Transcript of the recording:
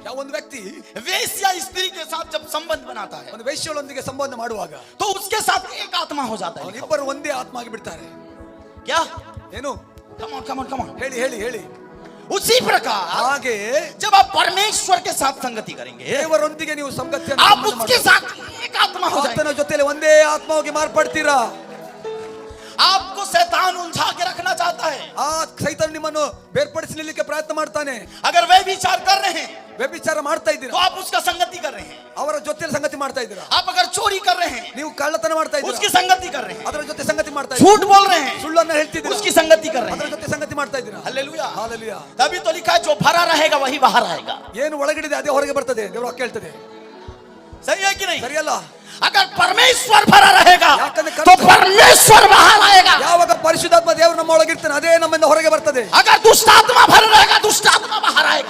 ಯಾವ ಒಂದು ವ್ಯಕ್ತಿ वेश्या स्त्री के साथ जब संबंध बनाता है ಒಂದು ವೇಶ್ಯಳೊಂದಿಗೆ ಸಂಬಂಧ ಮಾಡುವಾಗ तो उसके साथ एक आत्मा हो जाता है। ಅವರಿಬ್ಬರು ಒಂದೇ ಆತ್ಮ ಆಗಿ ಬಿಡ್ತಾರೆ. क्या? ಏನು? कम ऑन ಹೇಳಿ ಹೇಳಿ ಹೇಳಿ. उसी प्रकार ಹಾಗೆ जब आप परमेश्वर के साथ संगति करेंगे ದೇವರೊಂದಿಗೆ ನೀವು ಸಂಗತಿಯನ್ನು आप उसके साथ एक आत्मा हो ಆತನ जाएंगे। ಜೊತೆಲಿ ಒಂದೇ ಆತ್ಮವಾಗಿ ಮಾರ್ಪಡ್ತೀರಾ. आपको शैतान उलझा के रखना चाहता है। ಆ ಸೈತಾನ ನಿಮ್ಮನ್ನು ಬೇರ್ಪಡಿಸಿ ನಿಲ್ಲಕ್ಕೆ ಪ್ರಯತ್ನ ಮಾಡ್ತಾನೆ. अगर वे विचार कर रहे हैं ವ್ಯಭಿಚಾರ ಮಾಡ್ತಾ तो ಇದ್ದೀರಾ, आप उसका संगति कर रहे हैं। ಅವರ ಜೊತೆಲಿ ಸಂಗತಿ ಮಾಡ್ತಾ ಇದ್ದೀರಾ. आप अगर चोरी कर रहे हैं ನೀವು ಕಳ್ಳತನ ಮಾಡ್ತಾ उसकी ಇದ್ದೀರಾ, संगति कर रहे हैं। ಅದರ ಜೊತೆ ಸಂಗತಿ ಮಾಡ್ತಾ ಇದ್ದೀರಾ. झूठ बोल रहे हैं ಸುಳ್ಳನ್ನ ಹೇಳ್ತಿದ್ದೀರಾ, उसकी संगति कर रहे ಅದರ हैं। ಜೊತೆ ಸಂಗತಿ ಮಾಡ್ತಾ ಇದ್ದೀರಾ. हालेलुया। ಹಾಲೆಲೂಯಾ. तभी तो लिखा है जो भरा रहेगा वही बाहर आएगा। ಏನು ಒಳಗಡೆ ಅದೇ ಹೊರಗೆ ಬರ್ತದೆ. ದೇವರು ವಾಕ್ಯ ಹೇಳ್ತದೆ. सही है कि नहीं? ಸರಿಯಲ್ಲ? अगर परमेश्वर भरा रहेगा ಯಾಕಂದ್ರೆ तो परमेश्वर बाहर आएगा। ಯಾವಾಗ ಪರಿಶುದ್ಧಾತ್ಮ ದೇವರು ನಮ್ಮ ಒಳಗಿರ್ತಾನೆ ಅದೇ ನಮ್ಮಿಂದ ಹೊರಗೆ ಬರ್ತದೆ. अगर दुष्ट आत्मा भरा रहेगा दुष्ट आत्मा बाहर आएगा।